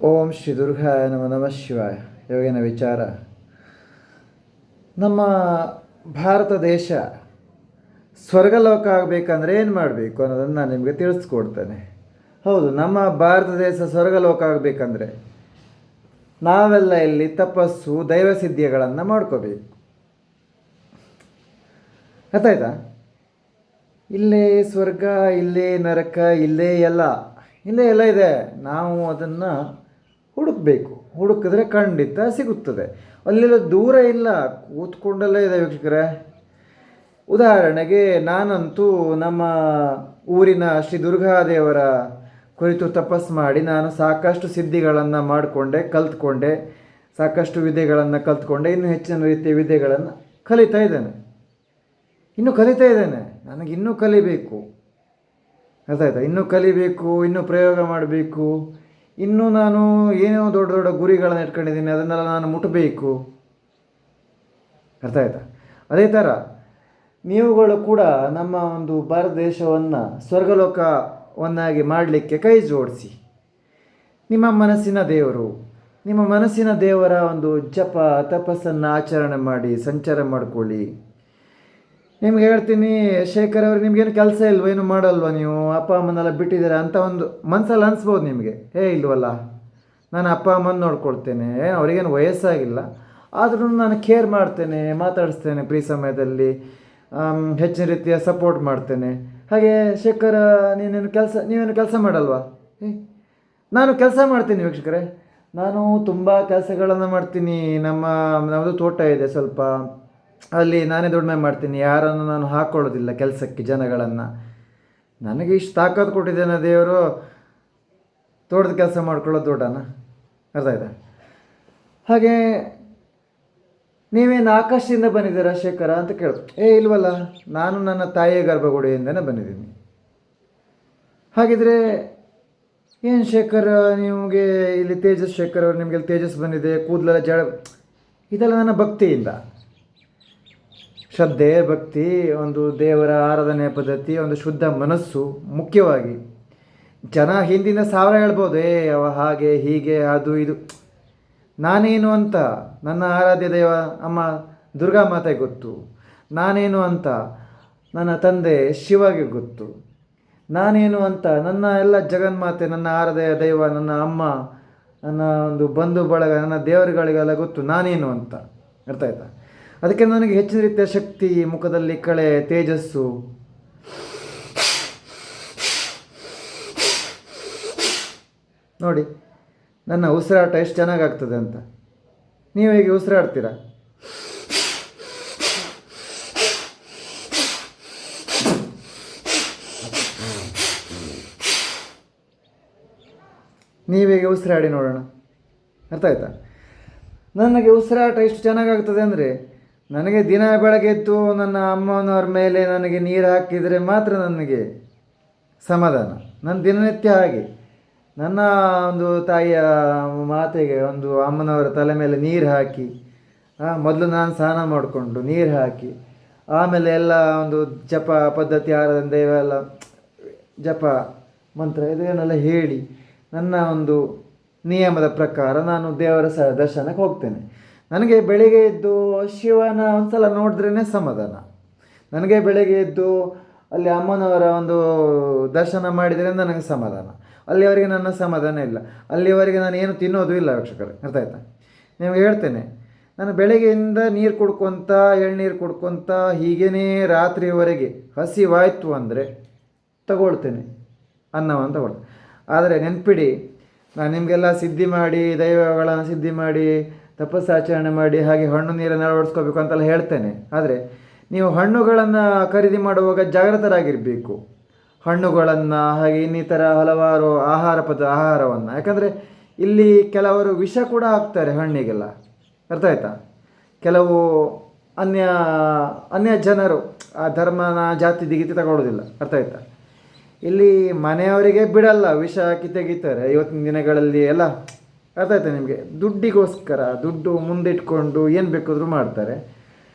ಓಂ ಶ್ರೀ ದುರ್ಗಾಯ ನಮಃ ಶಿವಾಯ. ಇವಾಗಿನ ವಿಚಾರ, ನಮ್ಮ ಭಾರತ ದೇಶ ಸ್ವರ್ಗಲೋಕ ಆಗಬೇಕಂದ್ರೆ ಏನು ಮಾಡಬೇಕು ಅನ್ನೋದನ್ನು ನಾನು ನಿಮಗೆ ತಿಳಿಸ್ಕೊಡ್ತೇನೆ. ಹೌದು, ನಮ್ಮ ಭಾರತ ದೇಶ ಸ್ವರ್ಗಲೋಕ ಆಗಬೇಕಂದ್ರೆ ನಾವೆಲ್ಲ ಇಲ್ಲಿ ತಪಸ್ಸು ದೈವಸಿದ್ಧಿಗಳನ್ನು ಮಾಡ್ಕೋಬೇಕು. ಗೊತ್ತಾಯ್ತಾ? ಇಲ್ಲೇ ಸ್ವರ್ಗ, ಇಲ್ಲೇ ನರಕ, ಇಲ್ಲೇ ಎಲ್ಲ ಇದೆ. ನಾವು ಅದನ್ನು ಹುಡುಕಬೇಕು. ಹುಡುಕಿದ್ರೆ ಖಂಡಿತ ಸಿಗುತ್ತದೆ. ಅಲ್ಲೆಲ್ಲ ದೂರ ಇಲ್ಲ, ಕೂತ್ಕೊಂಡಲ್ಲೇ ಇದೆ ವೀಕ್ಷಕರೇ. ಉದಾಹರಣೆಗೆ ನಾನಂತೂ ನಮ್ಮ ಊರಿನ ಶ್ರೀ ದುರ್ಗಾದೇವರ ಕುರಿತು ತಪಸ್ಸು ಮಾಡಿ ನಾನು ಸಾಕಷ್ಟು ಸಿದ್ಧಿಗಳನ್ನು ಕಲ್ತ್ಕೊಂಡೆ, ಸಾಕಷ್ಟು ವಿದ್ಯೆಗಳನ್ನು ಕಲ್ತ್ಕೊಂಡೆ. ಇನ್ನೂ ಹೆಚ್ಚಿನ ರೀತಿಯ ವಿದ್ಯೆಗಳನ್ನು ಕಲಿತಾ ಇದ್ದೇನೆ. ನನಗಿನ್ನೂ ಕಲಿಬೇಕು. ಅರ್ಥಾಯ್ತಾ? ಇನ್ನೂ ಕಲಿಬೇಕು, ಇನ್ನೂ ಪ್ರಯೋಗ ಮಾಡಬೇಕು. ಇನ್ನೂ ನಾನು ಏನೋ ದೊಡ್ಡ ದೊಡ್ಡ ಗುರಿಗಳನ್ನು ಇಟ್ಕೊಂಡಿದ್ದೀನಿ, ಅದನ್ನೆಲ್ಲ ನಾನು ಮುಟ್ಟಬೇಕು. ಅರ್ಥ ಆಯ್ತಾ? ಅದೇ ಥರ ನೀವುಗಳು ಕೂಡ ನಮ್ಮ ಒಂದು ಭಾರತ ದೇಶವನ್ನು ಸ್ವರ್ಗಲೋಕವನ್ನಾಗಿ ಮಾಡಲಿಕ್ಕೆ ಕೈ ಜೋಡಿಸಿ. ನಿಮ್ಮ ಮನಸ್ಸಿನ ದೇವರ ಒಂದು ಜಪ ತಪಸ್ಸನ್ನು ಆಚರಣೆ ಮಾಡಿ ಸಂಚಾರ ಮಾಡಿಕೊಳ್ಳಿ. ನಿಮ್ಗೆ ಹೇಳ್ತೀನಿ, ಶೇಖರ್ ಅವ್ರಿಗೆ ನಿಮ್ಗೇನು ಕೆಲಸ ಇಲ್ವ, ಏನು ಮಾಡಲ್ವ, ನೀವು ಅಪ್ಪ ಅಮ್ಮನೆಲ್ಲ ಬಿಟ್ಟಿದ್ದೀರಾ ಅಂತ ಒಂದು ಮನಸ್ಸಲ್ಲಿ ಅನಿಸ್ಬೋದು ನಿಮಗೆ. ಇಲ್ವಲ್ಲ, ನಾನು ಅಪ್ಪ ಅಮ್ಮನ ನೋಡ್ಕೊಳ್ತೇನೆ, ಅವರಿಗೇನು ವಯಸ್ಸಾಗಿಲ್ಲ, ಆದ್ರೂ ನಾನು ಕೇರ್ ಮಾಡ್ತೇನೆ, ಮಾತಾಡಿಸ್ತೇನೆ, ಫ್ರೀ ಸಮಯದಲ್ಲಿ ಹೆಚ್ಚಿನ ರೀತಿಯ ಸಪೋರ್ಟ್ ಮಾಡ್ತೇನೆ. ಹಾಗೆ ಶೇಖರ್ ನೀವೇನು ಕೆಲಸ ಮಾಡಲ್ವಾ? ನಾನು ಕೆಲಸ ಮಾಡ್ತೀನಿ ವೀಕ್ಷಕರೇ. ನಾನು ತುಂಬ ಕೆಲಸಗಳನ್ನು ಮಾಡ್ತೀನಿ. ನಮ್ಮದು ತೋಟ ಇದೆ ಸ್ವಲ್ಪ, ಅಲ್ಲಿ ನಾನೇ ದುಡಿಮೆ ಮಾಡ್ತೀನಿ. ಯಾರನ್ನು ನಾನು ಹಾಕ್ಕೊಳ್ಳೋದಿಲ್ಲ ಕೆಲಸಕ್ಕೆ ಜನಗಳನ್ನು. ನನಗೆ ಇಷ್ಟು ತಾಕತ್ತು ಕೊಟ್ಟಿದ್ದೇನೆ ದೇವರು, ತೋಟದ ಕೆಲಸ ಮಾಡ್ಕೊಳ್ಳೋದು ದೊಡ್ಡನ? ಅರ್ಥ ಆಯ್ತಾ? ಹಾಗೆ ನೀವೇನು ಆಕಾಶದಿಂದ ಬಂದಿದ್ದೀರಾ ಶೇಖರ ಅಂತ ಕೇಳು. ಇಲ್ವಲ್ಲ, ನಾನು ನನ್ನ ತಾಯಿಯ ಗರ್ಭಗುಡಿಯಿಂದನೇ ಬಂದಿದ್ದೀನಿ. ಹಾಗಿದ್ರೆ ಏನು ಶೇಖರ್, ನಿಮಗೆ ಇಲ್ಲಿ ತೇಜಸ್ ಶೇಖರ್ ಅವರು, ನಿಮಗೆ ಇಲ್ಲಿ ತೇಜಸ್ ಬಂದಿದೆ, ಕೂದಲೆಲ್ಲ ಇದೆಲ್ಲ ನನ್ನ ಭಕ್ತಿಯಿಂದ. ಶ್ರದ್ಧೆ, ಭಕ್ತಿ, ಒಂದು ದೇವರ ಆರಾಧನೆ ಪದ್ಧತಿ, ಒಂದು ಶುದ್ಧ ಮನಸ್ಸು ಮುಖ್ಯವಾಗಿ. ಜನ ಹಿಂದಿನ 1000 ಹೇಳ್ಬೋದು, ಅವ ಹಾಗೆ ಹೀಗೆ ಅದು ಇದು. ನಾನೇನು ಅಂತ ನನ್ನ ಆರಾಧ್ಯ ದೇವ ಅಮ್ಮ ದುರ್ಗಾ ಮಾತೆಗೆ ಗೊತ್ತು. ನಾನೇನು ಅಂತ ನನ್ನ ತಂದೆ ಶಿವಗೆ ಗೊತ್ತು. ನಾನೇನು ಅಂತ ನನ್ನ ಎಲ್ಲ ಜಗನ್ಮಾತೆ, ನನ್ನ ಆರಾಧ್ಯ ದೈವ, ನನ್ನ ಅಮ್ಮ, ನನ್ನ ಒಂದು ಬಂಧು ಬಳಗ, ನನ್ನ ದೇವರುಗಳಿಗೆಲ್ಲ ಗೊತ್ತು ನಾನೇನು ಅಂತ. ಅರ್ಥ ಆಯ್ತಾ? ಅದಕ್ಕೆ ನನಗೆ ಹೆಚ್ಚಿನ ರೀತಿಯ ಶಕ್ತಿ, ಮುಖದಲ್ಲಿ ಕಳೆ, ತೇಜಸ್ಸು. ನೋಡಿ ನನ್ನ ಉಸಿರಾಟ ಎಷ್ಟು ಚೆನ್ನಾಗಾಗ್ತದೆ ಅಂತ. ನೀವು ಹೇಗೆ ಉಸಿರಾಡ್ತೀರಾ? ನೀವೇಗೆ ಉಸಿರಾಡಿ ನೋಡೋಣ. ಅರ್ಥ ಆಯ್ತಾ? ನನಗೆ ಉಸಿರಾಟ ಎಷ್ಟು ಚೆನ್ನಾಗಾಗ್ತದೆ ಅಂದರೆ, ನನಗೆ ದಿನ ಬೆಳಗ್ಗೆ ಎದ್ದು ನನ್ನ ಅಮ್ಮನವ್ರ ಮೇಲೆ ನನಗೆ ನೀರು ಹಾಕಿದರೆ ಮಾತ್ರ ನನಗೆ ಸಮಾಧಾನ. ನನ್ನ ದಿನನಿತ್ಯ ಹಾಗೆ ನನ್ನ ಒಂದು ತಾಯಿಯ ಮಾತೆಗೆ, ಒಂದು ಅಮ್ಮನವರ ತಲೆ ಮೇಲೆ ನೀರು ಹಾಕಿ, ಮೊದಲು ನಾನು ಸ್ನಾನ ಮಾಡಿಕೊಂಡು ನೀರು ಹಾಕಿ, ಆಮೇಲೆ ಎಲ್ಲ ಒಂದು ಜಪ ಪದ್ಧತಿ, ಆರಾಧನೆ ದೈವ ಎಲ್ಲ ಜಪ ಮಂತ್ರ ಇದನ್ನೆಲ್ಲ ಹೇಳಿ, ನನ್ನ ಒಂದು ನಿಯಮದ ಪ್ರಕಾರ ನಾನು ದೇವರ ದರ್ಶನಕ್ಕೆ ಹೋಗ್ತೇನೆ. ನನಗೆ ಬೆಳಿಗ್ಗೆ ಎದ್ದು ಶಿವನ ಒಂದು ಸಲ ನೋಡಿದ್ರೇ ಸಮಾಧಾನ. ನನಗೆ ಬೆಳಗ್ಗೆ ಎದ್ದು ಅಲ್ಲಿ ಅಮ್ಮನವರ ಒಂದು ದರ್ಶನ ಮಾಡಿದರೆ ನನಗೆ ಸಮಾಧಾನ. ಅಲ್ಲಿವರೆಗೆ ನನ್ನ ಸಮಾಧಾನ ಇಲ್ಲ. ಅಲ್ಲಿವರೆಗೆ ನಾನು ಏನು ತಿನ್ನೋದು ಇಲ್ಲ ವೀಕ್ಷಕರೇ. ಅರ್ಥ ಆಯ್ತಾ? ನಿಮಗೆ ಹೇಳ್ತೇನೆ, ನಾನು ಬೆಳಗ್ಗೆಯಿಂದ ನೀರು ಕುಡ್ಕೊತ, ಎಳ್ನೀರು ಕುಡ್ಕೊತ, ಹೀಗೇ ರಾತ್ರಿಯವರೆಗೆ ಹಸಿವಾಯ್ತು ಅಂದರೆ ತಗೊಳ್ತೇನೆ, ಅನ್ನವನ್ನು ತಗೊಳ್ತೇನೆ. ಆದರೆ ನೆನ್ಪಿಡಿ, ನಾನು ನಿಮಗೆಲ್ಲ ಸಿದ್ಧಿ ಮಾಡಿ, ದೈವಗಳನ್ನು ಸಿದ್ಧಿ ಮಾಡಿ, ತಪಸ್ಸಾಚರಣೆ ಮಾಡಿ, ಹಾಗೆ ಹಣ್ಣು ನೀರನ್ನು ಅಳವಡಿಸ್ಕೋಬೇಕು ಅಂತೆಲ್ಲ ಹೇಳ್ತೇನೆ. ಆದರೆ ನೀವು ಹಣ್ಣುಗಳನ್ನು ಖರೀದಿ ಮಾಡುವಾಗ ಜಾಗೃತರಾಗಿರಬೇಕು. ಹಣ್ಣುಗಳನ್ನು, ಹಾಗೆ ಇನ್ನಿತರ ಹಲವಾರು ಆಹಾರವನ್ನು. ಯಾಕಂದರೆ ಇಲ್ಲಿ ಕೆಲವರು ವಿಷ ಕೂಡ ಹಾಕ್ತಾರೆ ಹಣ್ಣಿಗೆಲ್ಲ. ಅರ್ಥ ಆಯ್ತಾ? ಕೆಲವು ಅನ್ಯ ಜನರು ಆ ಧರ್ಮನ ಜಾತಿ ದಿಗಿತಿ ತಗೊಳ್ಳೋದಿಲ್ಲ. ಅರ್ಥ ಆಯ್ತಾ? ಇಲ್ಲಿ ಮನೆಯವರಿಗೆ ಬಿಡಲ್ಲ, ವಿಷ ಹಾಕಿ ತೆಗಿತಾರೆ ಇವತ್ತಿನ ದಿನಗಳಲ್ಲಿ ಎಲ್ಲ. ಅರ್ಥ ಆಯ್ತಾ ನಿಮಗೆ? ದುಡ್ಡಿಗೋಸ್ಕರ, ದುಡ್ಡು ಮುಂದಿಟ್ಕೊಂಡು ಏನು ಬೇಕಾದರೂ ಮಾಡ್ತಾರೆ.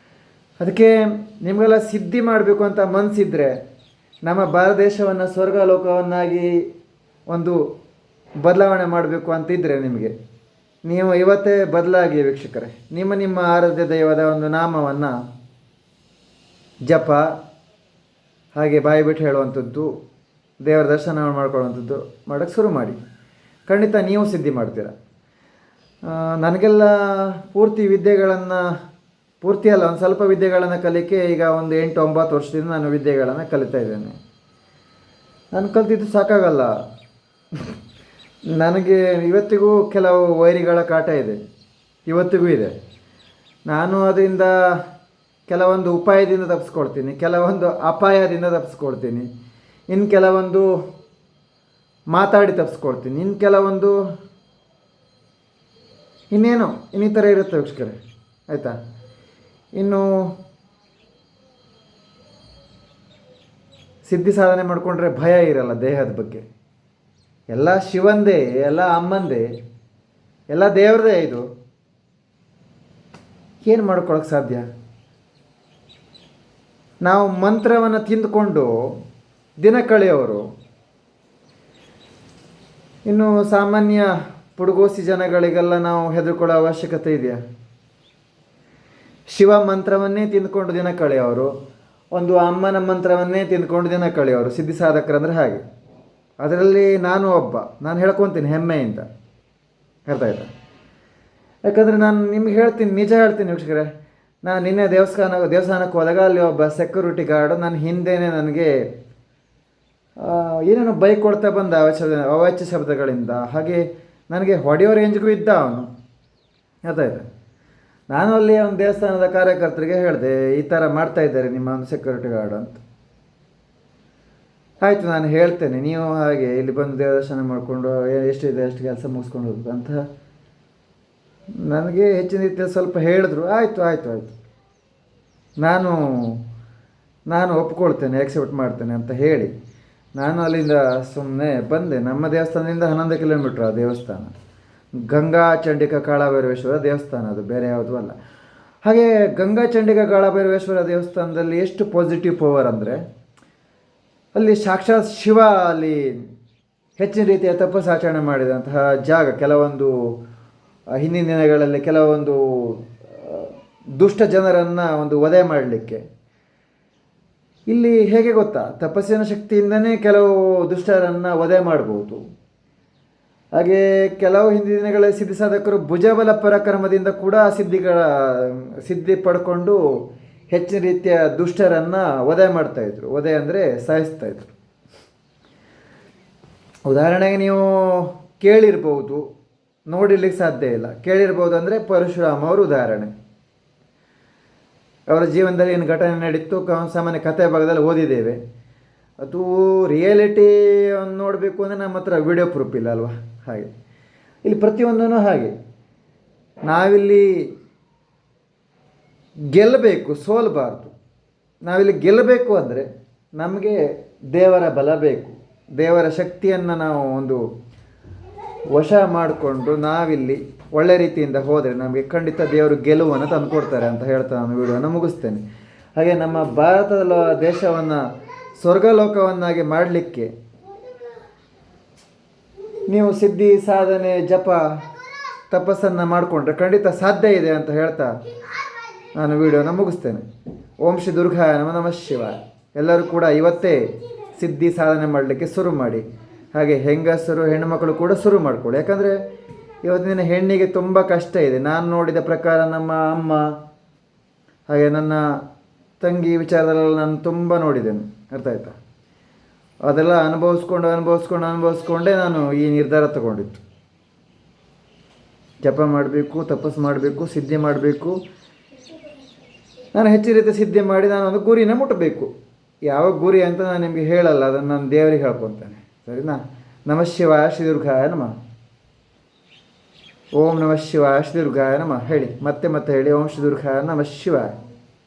ಅದಕ್ಕೆ ನಿಮಗೆಲ್ಲ ಸಿದ್ಧಿ ಮಾಡಬೇಕು ಅಂತ ಮನಸ್ಸಿದ್ರೆ, ನಮ್ಮ ಭಾರತ ದೇಶವನ್ನು ಸ್ವರ್ಗ ಲೋಕವನ್ನಾಗಿ ಒಂದು ಬದಲಾವಣೆ ಮಾಡಬೇಕು ಅಂತಿದ್ದರೆ ನಿಮಗೆ, ನೀವು ಇವತ್ತೇ ಬದಲಾಗಿ ವೀಕ್ಷಕರೇ. ನಿಮ್ಮ ಆರಾಧ್ಯ ದೈವದ ಒಂದು ನಾಮವನ್ನು ಜಪ ಹಾಗೆ ಬಾಯಿ ಬಿಟ್ಟು ಹೇಳುವಂಥದ್ದು, ದೇವರ ದರ್ಶನ ಮಾಡ್ಕೊಳ್ಳುವಂಥದ್ದು ಮಾಡೋಕ್ಕೆ ಶುರು ಮಾಡಿ. ಖಂಡಿತ ನೀವು ಸಿದ್ಧಿ ಮಾಡ್ತೀರ. ನನಗೆಲ್ಲ ಪೂರ್ತಿ ಅಲ್ಲ, ಒಂದು ಸ್ವಲ್ಪ ವಿದ್ಯೆಗಳನ್ನು ಕಲಿಕೆ ಈಗ ಒಂದು 8-9 ವರ್ಷದಿಂದ ನಾನು ವಿದ್ಯೆಗಳನ್ನು ಕಲಿತಾ ಇದ್ದೇನೆ. ನಾನು ಕಲ್ತಿದ್ದು ಸಾಕಾಗಲ್ಲ. ನನಗೆ ಇವತ್ತಿಗೂ ಕೆಲವು ವೈರಿಗಳ ಕಾಟ ಇದೆ, ಇವತ್ತಿಗೂ ಇದೆ. ನಾನು ಅದರಿಂದ ಕೆಲವೊಂದು ಉಪಾಯದಿಂದ ತಪ್ಪಿಸ್ಕೊಳ್ತೀನಿ, ಕೆಲವೊಂದು ಅಪಾಯದಿಂದ ತಪ್ಪಿಸ್ಕೊಳ್ತೀನಿ, ಇನ್ನು ಕೆಲವೊಂದು ಮಾತಾಡಿ ತಪ್ಪಿಸ್ಕೊಳ್ತೀನಿ, ಇನ್ನು ಕೆಲವೊಂದು ಇನ್ನಿತರ ಇರುತ್ತೆ ವೀಕ್ಷಕರೇ, ಆಯಿತಾ. ಇನ್ನು ಸಿದ್ಧಿ ಸಾಧನೆ ಮಾಡಿಕೊಂಡ್ರೆ ಭಯ ಇರಲ್ಲ ದೇಹದ ಬಗ್ಗೆ. ಎಲ್ಲ ಶಿವಂದೇ, ಎಲ್ಲ ಅಮ್ಮಂದೇ, ಎಲ್ಲ ದೇವ್ರದೇ. ಇದು ಏನು ಮಾಡ್ಕೊಳಕ್ಕೆ ಸಾಧ್ಯ? ನಾವು ಮಂತ್ರವನ್ನು ತಿಂದುಕೊಂಡು ದಿನ ಕಳೆಯೋರು. ಇನ್ನು ಸಾಮಾನ್ಯ ಪುಡುಗೋಸಿ ಜನಗಳಿಗೆಲ್ಲ ನಾವು ಹೆದರ್ಕೊಳ್ಳೋ ಅವಶ್ಯಕತೆ ಇದೆಯಾ? ಶಿವ ಮಂತ್ರವನ್ನೇ ತಿಂದ್ಕೊಂಡು ದಿನ ಕಳೆಯೋರು, ಒಂದು ಅಮ್ಮನ ಮಂತ್ರವನ್ನೇ ತಿಂದ್ಕೊಂಡು ದಿನ ಕಳೆಯೋರು ಸಿದ್ಧಿ ಸಾಧಕರಂದ್ರೆ ಹಾಗೆ. ಅದರಲ್ಲಿ ನಾನು ಒಬ್ಬ. ನಾನು ಹೇಳ್ಕೊತೀನಿ ಹೆಮ್ಮೆಯಿಂದ, ಅರ್ಥ ಆಯ್ತಾ? ಯಾಕಂದರೆ ನಾನು ನಿಮ್ಗೆ ಹೇಳ್ತೀನಿ, ನಿಜ ಹೇಳ್ತೀನಿ ವೀಕ್ಷಕರೇ. ನಾನು ನಿನ್ನೆ ದೇವಸ್ಥಾನಕ್ಕೆ ಹೋದಾಗ ಅಲ್ಲಿ ಒಬ್ಬ ಸೆಕ್ಯೂರಿಟಿ ಗಾರ್ಡು ನನ್ನ ಹಿಂದೆಯೇ ನನಗೆ ಏನೇನೋ ಬೈಕ್ ಕೊಡ್ತಾ ಬಂದ ಅವಾಚ್ಯ ಶಬ್ದಗಳಿಂದ. ಹಾಗೆ ನನಗೆ ಹೊಡೆಯೋ ರೇಂಜ್ಗೂ ಇದ್ದ ಅವನು, ಅರ್ಥ ಆಯ್ತಾ? ನಾನು ಅಲ್ಲಿ ಒಂದು ದೇವಸ್ಥಾನದ ಕಾರ್ಯಕರ್ತರಿಗೆ ಹೇಳಿದೆ, ಈ ಥರ ಮಾಡ್ತಾ ಇದ್ದಾರೆ ನಿಮ್ಮ ಒಂದು ಸೆಕ್ಯೂರಿಟಿ ಗಾರ್ಡ್ ಅಂತ. ಆಯಿತು, ನಾನು ಹೇಳ್ತೇನೆ, ನೀವು ಹಾಗೆ ಇಲ್ಲಿ ಬಂದು ದೇವದರ್ಶನ ಮಾಡಿಕೊಂಡು ಎಷ್ಟಿದೆ ಅಷ್ಟು ಕೆಲಸ ಮುಗಿಸ್ಕೊಂಡು ಹೋಗ್ಬೇಕು ಅಂತ ನನಗೆ ಹೆಚ್ಚಿನ ರೀತಿಯಲ್ಲಿ ಸ್ವಲ್ಪ ಹೇಳಿದ್ರು. ಆಯಿತು ನಾನು ಒಪ್ಕೊಳ್ತೇನೆ, ಆಕ್ಸೆಪ್ಟ್ ಮಾಡ್ತೇನೆ ಅಂತ ಹೇಳಿ ನಾನು ಅಲ್ಲಿಂದ ಸುಮ್ಮನೆ ಬಂದೆ. ನಮ್ಮ ದೇವಸ್ಥಾನದಿಂದ 11 ಕಿಲೋಮೀಟ್ರ್ ಆ ದೇವಸ್ಥಾನ, ಗಂಗಾ ಚಂಡಿಕಾ ಕಾಳಭೈರವೇಶ್ವರ ದೇವಸ್ಥಾನ, ಅದು ಬೇರೆ ಯಾವುದೂ ಅಲ್ಲ. ಹಾಗೆ ಗಂಗಾ ಚಂಡಿಕಾ ಕಾಳಭೈರವೇಶ್ವರ ದೇವಸ್ಥಾನದಲ್ಲಿ ಎಷ್ಟು ಪಾಸಿಟಿವ್ ಪವರ್ ಅಂದರೆ, ಅಲ್ಲಿ ಸಾಕ್ಷಾತ್ ಶಿವ ಅಲ್ಲಿ ಹೆಚ್ಚಿನ ರೀತಿಯ ತಪಸ್ಸಾಚರಣೆ ಮಾಡಿದಂತಹ ಜಾಗ. ಕೆಲವೊಂದು ಹಿಂದಿನ ದಿನಗಳಲ್ಲಿ ಕೆಲವೊಂದು ದುಷ್ಟ ಜನರನ್ನು ಒಂದು ವಧೆ ಮಾಡಲಿಕ್ಕೆ ಇಲ್ಲಿ ಹೇಗೆ ಗೊತ್ತಾ, ತಪಸ್ಸಿನ ಶಕ್ತಿಯಿಂದನೇ ಕೆಲವು ದುಷ್ಟರನ್ನು ವಧೆ ಮಾಡ್ಬೋದು. ಹಾಗೆ ಕೆಲವು ಹಿಂದಿನ ದಿನಗಳಲ್ಲಿ ಸಿದ್ಧಿ ಸಾಧಕರು ಭುಜಬಲ ಪರಾಕ್ರಮದಿಂದ ಕೂಡ ಸಿದ್ಧಿ ಪಡ್ಕೊಂಡು ಹೆಚ್ಚಿನ ರೀತಿಯ ದುಷ್ಟರನ್ನು ವಧೆ ಮಾಡ್ತಾಯಿದ್ರು. ವಧೆ ಅಂದರೆ ಸಾಯಿಸ್ತಾಯಿದ್ರು. ಉದಾಹರಣೆಗೆ ನೀವು ಕೇಳಿರ್ಬೋದು, ನೋಡಿರ್ಲಿಕ್ಕೆ ಸಾಧ್ಯ ಇಲ್ಲ. ಕೇಳಿರ್ಬೋದು ಅಂದರೆ ಪರಶುರಾಮ ಅವರು ಉದಾಹರಣೆ. ಅವರ ಜೀವನದಲ್ಲಿ ಏನು ಘಟನೆ ನಡೀತು ಸಾಮಾನ್ಯ ಕಥೆ ಭಾಗದಲ್ಲಿ ಓದಿದ್ದೇವೆ. ಅದು ರಿಯಾಲಿಟಿ ನೋಡಬೇಕು ಅಂದರೆ ನಮ್ಮ ಹತ್ರ ವಿಡಿಯೋ ಪ್ರೂಫ್ ಇಲ್ಲ ಅಲ್ವಾ? ಹಾಗೆ ಇಲ್ಲಿ ಪ್ರತಿಯೊಂದೂ ಹಾಗೆ. ನಾವಿಲ್ಲಿ ಗೆಲ್ಲಬೇಕು, ಸೋಲಬಾರ್ದು. ನಾವಿಲ್ಲಿ ಗೆಲ್ಲಬೇಕು ಅಂದರೆ ನಮಗೆ ದೇವರ ಬಲ ಬೇಕು. ದೇವರ ಶಕ್ತಿಯನ್ನು ನಾವು ಒಂದು ವಶ ಮಾಡಿಕೊಂಡು ನಾವಿಲ್ಲಿ ಒಳ್ಳೆ ರೀತಿಯಿಂದ ಹೋದರೆ ನಮಗೆ ಖಂಡಿತ ದೇವರು ಗೆಲುವನ್ನು ತಂದುಕೊಡ್ತಾರೆ ಅಂತ ಹೇಳ್ತಾ ನಾನು ವಿಡಿಯೋನ ಮುಗಿಸ್ತೇನೆ. ಹಾಗೆ ನಮ್ಮ ಭಾರತದ ದೇಶವನ್ನು ಸ್ವರ್ಗಲೋಕವನ್ನಾಗಿ ಮಾಡಲಿಕ್ಕೆ ನೀವು ಸಿದ್ಧಿ ಸಾಧನೆ ಜಪ ತಪಸ್ಸನ್ನು ಮಾಡಿಕೊಂಡ್ರೆ ಖಂಡಿತ ಸಾಧ್ಯ ಇದೆ ಅಂತ ಹೇಳ್ತಾ ನಾನು ವಿಡಿಯೋನ ಮುಗಿಸ್ತೇನೆ. ಓಂ ಶ್ರೀ ದುರ್ಗಾಯ ನಮಃ ಶಿವಾಯ. ಎಲ್ಲರೂ ಕೂಡ ಇವತ್ತೇ ಸಿದ್ಧಿ ಸಾಧನೆ ಮಾಡಲಿಕ್ಕೆ ಶುರು ಮಾಡಿ. ಹಾಗೆ ಹೆಂಗಸರು ಹೆಣ್ಣುಮಕ್ಕಳು ಕೂಡ ಶುರು ಮಾಡಿಕೊಳ್ಳಿ. ಯಾಕಂದರೆ ಇವತ್ತಿನ ಹೆಣ್ಣಿಗೆ ತುಂಬ ಕಷ್ಟ ಇದೆ. ನಾನು ನೋಡಿದ ಪ್ರಕಾರ ನಮ್ಮ ಅಮ್ಮ ಹಾಗೆ ನನ್ನ ತಂಗಿ ವಿಚಾರದಲ್ಲೆಲ್ಲ ನಾನು ತುಂಬ ನೋಡಿದ್ದೇನೆ, ಅರ್ಥ ಆಯ್ತಾ? ಅದೆಲ್ಲ ಅನುಭವಿಸ್ಕೊಂಡೇ ನಾನು ಈ ನಿರ್ಧಾರ ತಗೊಂಡಿತ್ತು. ಜಪ ಮಾಡಬೇಕು, ತಪಸ್ಸು ಮಾಡಬೇಕು, ಸಿದ್ಧಿ ಮಾಡಬೇಕು. ನಾನು ಹೆಚ್ಚಿನ ರೀತಿ ಸಿದ್ಧಿ ಮಾಡಿ ನಾನು ಒಂದು ಗುರಿನ ಮುಟ್ಟಬೇಕು. ಯಾವ ಗುರಿ ಅಂತ ನಾನು ನಿಮಗೆ ಹೇಳಲ್ಲ, ಅದನ್ನು ನಾನು ದೇವರಿಗೆ ಹೇಳ್ಕೊತಾನೆ, ಸರಿನಾ? ನಮಃ ಶಿವಾಯ ಶ್ರೀ ದುರ್ಗಾಯ ನಮಃ. ಓಂ ನಮಃ ಶಿವಾಯ ಶ್ರೀ ದುರ್ಗಾಯ ನಮಃ ಹೇಳಿ, ಮತ್ತೆ ಹೇಳಿ. ಓಂ ಶ್ರೀ ದುರ್ಗಾಯ ನಮಃ ಶಿವಾಯ.